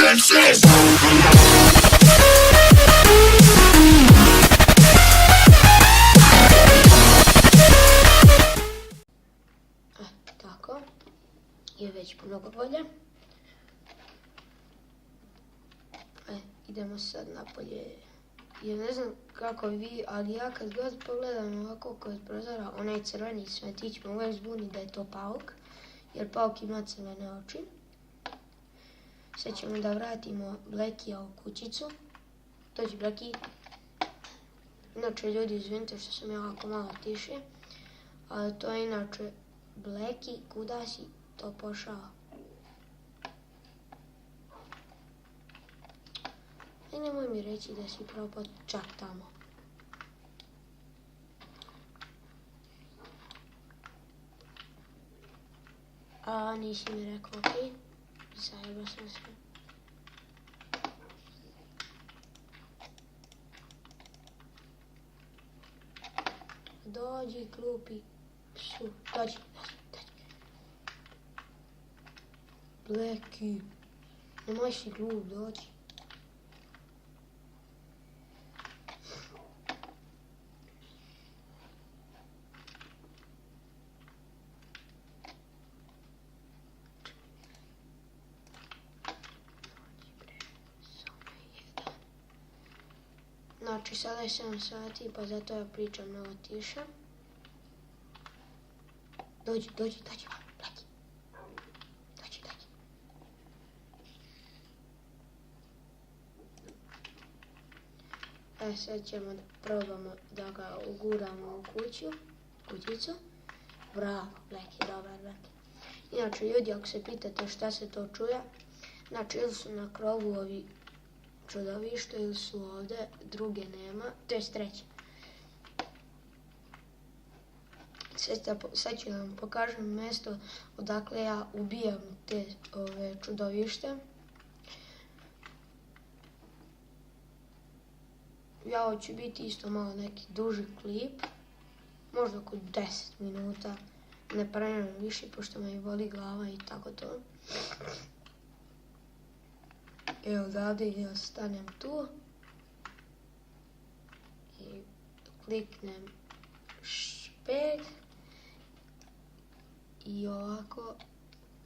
senses. Tako, je već mnogo bolje. Idemo sad napolje. Ja ne znam kako vi, ali ja kad god pogledam ovako kod prozora, onaj crveni svetić me uvijek zbuni da je to pauk, jer pauk ima crvene oči. Sad ćemo da vratimo Blekija u kućicu. Dođi Bleki. Inače ljudi, izvinite što sam ja ovako malo tiši, ali to je inače Bleki, kuda si to pošao? I nemoj mi reći da si propao čak tamo. A nisi mi rekao, okej? Zajebao sam se. Dođi, klupi psu. Dođi. Bleki. Nemoj si glup, dođi. Znači, sada je 7 sati, pa zato ja pričam mnogo tiše. Dođi, Bleki. Dođi. Sad ćemo da probamo da ga uguramo u kućicu. Bravo, Bleki, dobar Bleki. Inače, ljudi, ako se pitate šta se to čuje, znači, ili su na krovu ovi čudovište ili su ovdje, druge nema, to je treće. Sad ću vam pokažem mjesto odakle ja ubijam te čudovište. Ja hoću biti isto malo neki duži klip, možda oko 10 minuta, ne previše više pošto me boli glava i tako to. Evo odavde ja stanem tu i kliknem špeg i ovako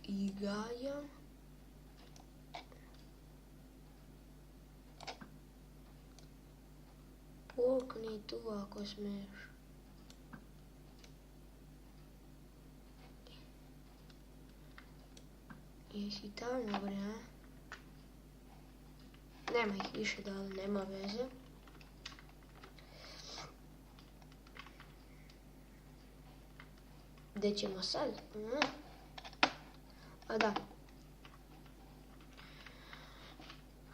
i galjam. Pukni tu ako smiješ. Jesi tamo bre, a? Nema ih više, da li nema veze. Gdje ćemo sad? A da.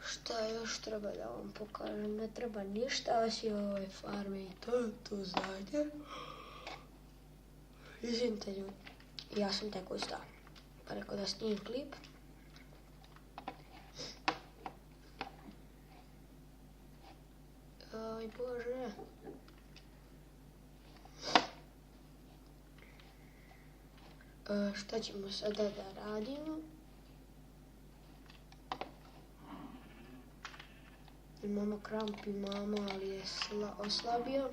Šta još treba da vam pokažem? Ne treba ništa, osim ove farme i to zadnje. Izvinite ljudi, ja sam tek ustao. Pa rekao da snimim klip. Oj Bože. Šta ćemo sada da radimo? Imamo kramp, ali je oslabio.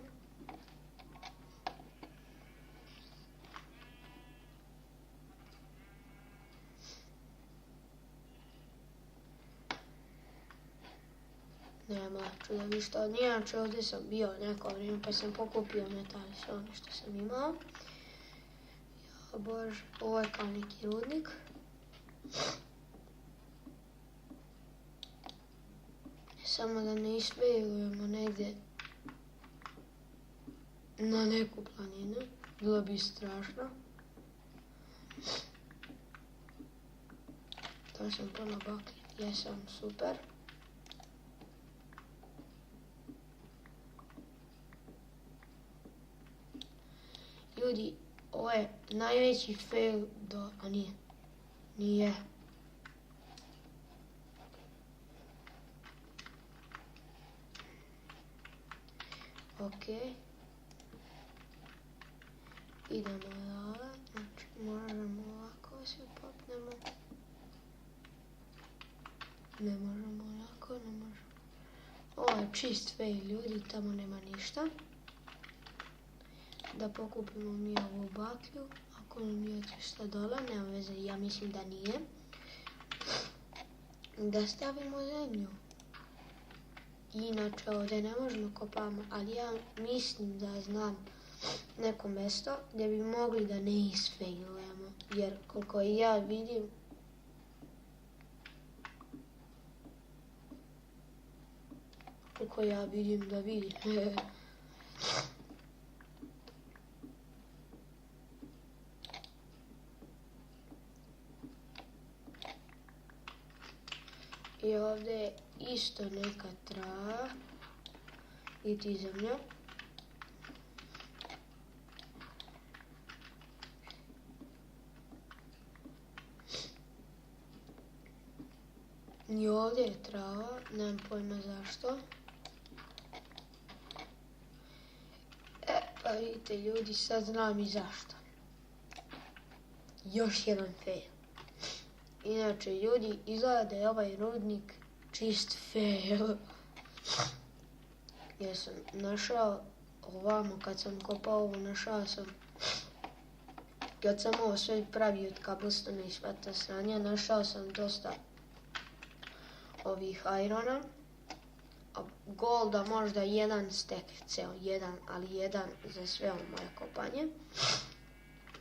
Nema čudovišta. Inače ovdje sam bio neko vrijeme pa sam pokupio metal i sve ono što sam imao. Ja bože, ovo je kao neki rudnik. Samo da ne isfailujemo negdje na neku planinu. Bilo bi strašno. To sam puno baklje. Jesam, super. Ljudi, ovo je najveći fail a nije. Ok. Idemo dole, znači možemo ovako se popnemo. Ne možemo onako, ne možemo. Ovo je čist fail, ljudi, tamo nema ništa. Da pokupimo mi ovu baklju, ako nam nije otišla dole, nema veze, ja mislim da nije. Da stavimo zemlju. Inače ovdje ne možemo kopamo, ali ja mislim da znam neko mjesto gdje bi mogli da ne isfailujemo. Jer koliko ja vidim, da vidim. I ovdje je isto neka trava i ti zemlja. I ovdje je trava, nemam pojma zašto. Pa vidite ljudi, sad znam i zašto. Još jedan fail. Inače ljudi, izgleda da je ovaj rudnik čist fail. Jer sam našao ovamo, kad sam kopao ovo, našao sam, kad sam ovo sve pravio od kabelstona i sva ta sranja, našao sam dosta ovih irona. A golda možda jedan stek, ceo jedan, ali jedan za sve ovo moje kopanje.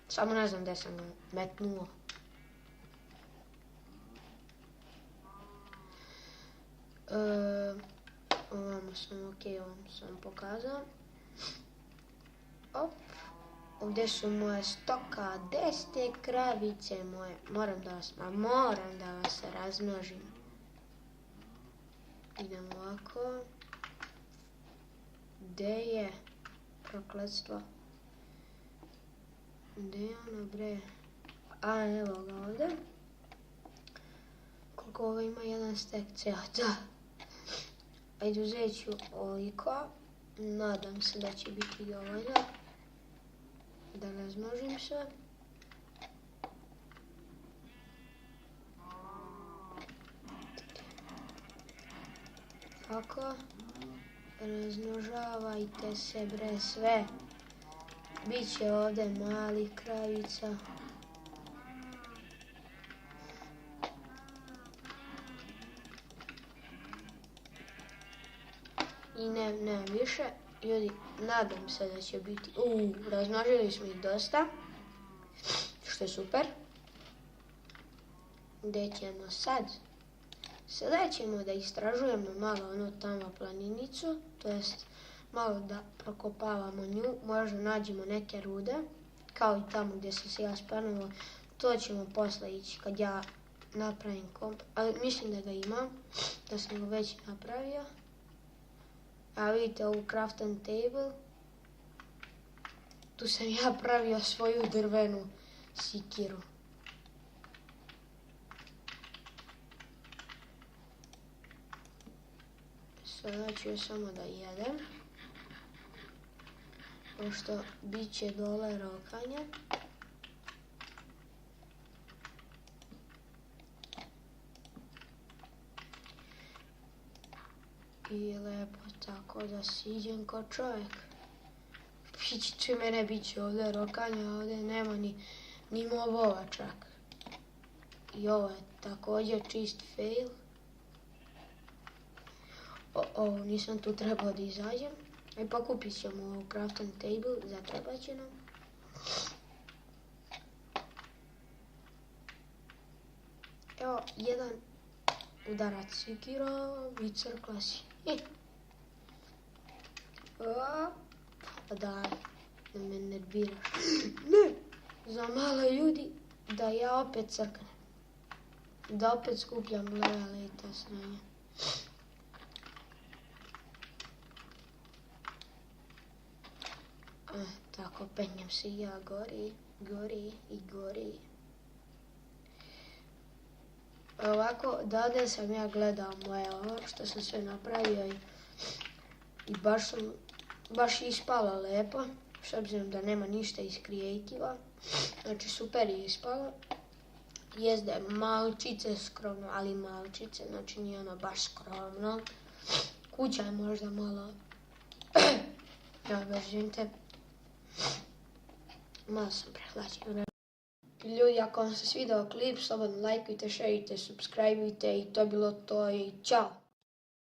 Samo ne znam gdje sam ga metnuo. Ovamo sam, ovamo sam pokazao. Op. Ovdje su moje stoka, gdje ste kravice moje? Moram da vas razmnožim. Idemo ovako. Gdje je prokletstvo? Gdje je ono bre? A evo ga ovdje. Koliko ovo ima jedan stek ceo? Da. Ajde uzet ću ovoliko. Nadam se da će biti dovoljno. Da razmnožim se. Tako. Razmnožavajte se bre sve. Biće ovdje malih kravica. I ne više. Ljudi, nadam se da će biti... razmnožili smo ih dosta. Što je super. Gdje ćemo sad? Sada ćemo da istražujemo malo onu tamo planinicu. To jest malo da prokopavamo nju. Možda nađemo neke rude. Kao i tamo gdje sam se ja spanovao. To ćemo posle ići kad ja napravim komp. Ali mislim da ga imam. Da sam ga već napravio. A vidite ovu crafting table. Tu sam ja pravio svoju drvenu sikiru. Sada ću samo da jedem. Pošto bit će dole rokanje. I lepo tako da siđem ko čovjek. Čim mene bit će ovdje rokanja, ovdje nema ni mobova čak. I ovo je također čist fail. Nisam tu trebao da izađem. I pokupit ćemo ovu crafting table, zatrebat će nam. Evo, jedan udarac sikirom i crkla si. Pa daj, da me nerviraš. Ne! Za malo ljudi da ja opet crknem. Da opet skupljam levele i ta sranja. Tako penjem se i ja gori. Ovako, dade sam ja gledao moje ovo što sam sve napravio i baš ispalo lepo, s obzirom da nema ništa iz creative-a. Znači super je ispalo, jest da je malčice skromno, ali malčice, znači nije ono baš skromno. Kuća je možda malo, ja izvinite, malo sam prehlađen. Ljudi, ako vam se svidao klip, slobodno lajkujte, šerite, subscribeujte i to je bilo to i čao!